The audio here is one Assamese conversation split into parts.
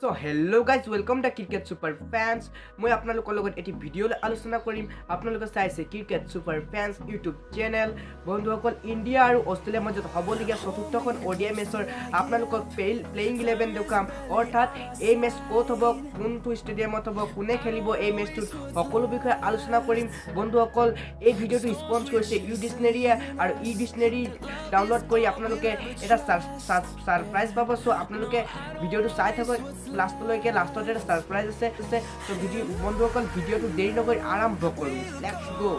So hello guys, welcome to Cricket Super Fans. মই আপোনালোকৰ লগত এটি ভিডিঅ' আলোচনা কৰিম। আপোনালোকে চাইছে Cricket Super Fans YouTube channel. বন্ধুসকল, ইণ্ডিয়া আৰু অষ্ট্ৰেলিয়াৰ মাজত হ'বলগীয়া চতুৰ্থখন ODI মেচৰ আপোনালোকক প্লেইং 11 দেখাম। অৰ্থাৎ এই মেচ ক'ত হ'ব, কোনটো ষ্টেডিয়ামত হ'ব, কোনে খেলিব, এই মেচটোত সকলো বিষয়ে আলোচনা কৰিম। বন্ধুসকল, এই ভিডিঅ'টো স্পন্সৰ কৰিছে ইউডিকশ্যনেৰীয়ে আৰু ইউডিকশ্যনেৰী ডাউনলোড কৰি আপোনালোকে এটা সাৰপ্ৰাইজ পাব। সো আপোনালোকে ভিডিঅ'টো চাই থাকক লাষ্টলৈকে। লাষ্টত এটা সাৰপ্ৰাইজ আছে। তো ভিডিঅ' বন্ধুসকল, ভিডিঅ'টো দেৰি নকৰি আৰম্ভ কৰোঁ। লেটছ গো।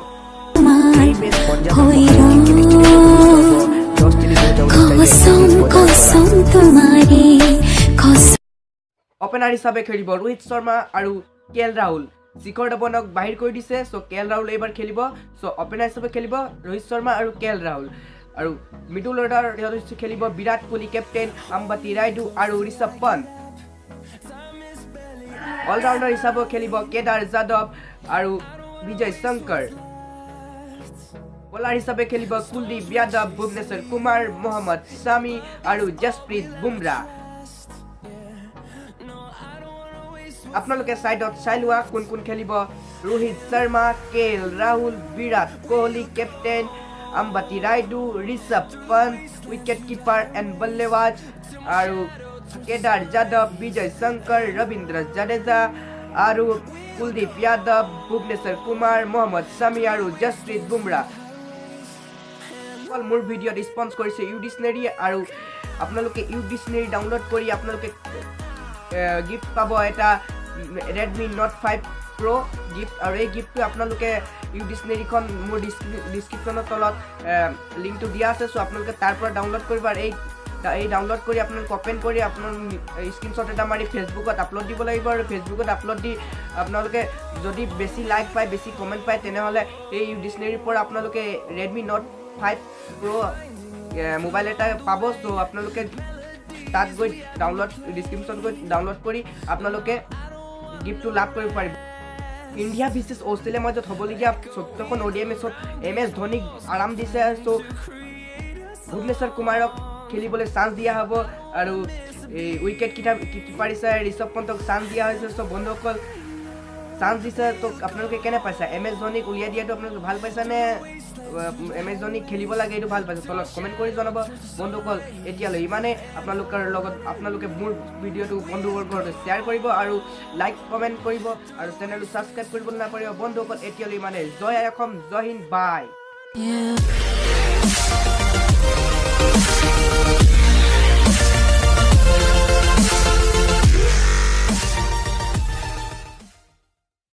ওপেনাৰ হিচাপে খেলিব ৰোহিত শৰ্মা আৰু কেএল ৰাহুল। শিখৰ ধাৱনক বাহিৰ কৰি দিছে। সো কেএল ৰাহুল এইবাৰ খেলিব। সো ওপেনাৰ হিচাপে খেলিব ৰোহিত শৰ্মা আৰু কেএল ৰাহুল। আৰু মিডল অৰ্ডাৰ খেলিব বিৰাট কোহলি, কেপ্টেইন আম্বাতি ৰাইডু আৰু ঋষভ পন্ত। অলৰাউণ্ডাৰ হিচাপে খেলিব কেদাৰ যাদৱ আৰু বিজয় শংকৰ। বলাৰ হিচাপে খেলিব কুলদীপ যাদৱ, ভুৱনেশ্বৰ কুমাৰ, মহম্মদ শামি আৰু জসপ্ৰীত বুমৰাহ। আপোনালোকে সাইডত চাই লোৱা কোন কোন খেলিব। Rohit Sharma, KL Rahul, Virat Kohli, captain Ambati Rayudu, Rishabh Pant, wicket keeper and বল্লেবাজ আৰু কেদাৰ যাদৱ, বিজয় শংকৰ, ৰবীন্দ্ৰ জাদেজা আৰু কুলদীপ যাদৱ, ভুৱনেশ্বৰ কুমাৰ, মহম্মদ শামি আৰু জসপ্ৰীত বুমৰাহ। মোৰ ভিডিঅ'ত স্পন্সৰ কৰিছে ইউডিকশ্যনেৰী আৰু আপোনালোকে ইউডিকশ্যনেৰী ডাউনলোড কৰি আপোনালোকে গিফ্ট পাব এটা Redmi Note 5 Pro গিফ্ট। আৰু এই গিফ্টটো আপোনালোকে ইউডিকশ্যনেৰীখন মোৰ ডিছক্ৰিপশ্যনৰ তলত লিংকটো দিয়া আছে। চ' আপোনালোকে তাৰ পৰা ডাউনলোড কৰিব। আৰু এই ডাউনলোড কৰি আপোনালোকে অপেন কৰি আপোনাৰ স্ক্ৰীনশ্বট এটা মাৰি ফেচবুকত আপলোড দিব লাগিব। আৰু ফেচবুকত আপলোড দি আপোনালোকে যদি বেছি লাইক পায়, বেছি কমেণ্ট পায়, তেনেহ'লে এই ডিকশ্যনেৰীৰ পৰা আপোনালোকে Redmi Note 5 Pro মোবাইল এটা পাব। চ' আপোনালোকে তাত গৈ ডিছক্ৰিপশ্যন গৈ ডাউনলোড কৰি আপোনালোকে গিফ্টটো লাভ কৰিব পাৰিব। ইণ্ডিয়া ভিৰ্চেছ অষ্ট্ৰেলিয়াৰ মাজত হ'বলগীয়া 14খন ODI মেচত MS ধোনীক আৰাম দিছে। চ' ভুৱনেশ্বৰ কুমাৰক খেলিবলৈ চান্স দিয়া হ'ব আৰু এই উইকেট কিপাৰ হিচাপে ঋষভ পন্তক চান্স দিয়া হৈছে। চ' বন্ধুসকল, চান্স দিছে। তো আপোনালোকে কেনে পাইছা? MS ধোনীক উলিয়াই দিয়াটো আপোনালোকে ভাল পাইছা নে MS ধোনীক খেলিব লাগে এইটো ভাল পাইছে? তলত কমেণ্ট কৰি জনাব। বন্ধুসকল, এতিয়ালৈ ইমানেই। আপোনালোকে মোৰ ভিডিঅ'টো বন্ধুবৰ্গৰ সৈতে শ্বেয়াৰ কৰিব আৰু লাইক কমেণ্ট কৰিব আৰু চেনেলটো ছাবস্ক্ৰাইব কৰিব নাপাহৰিব। বন্ধুসকল, এতিয়ালৈ ইমানেই। জয় অসম, জয় হিন্দ, বাই।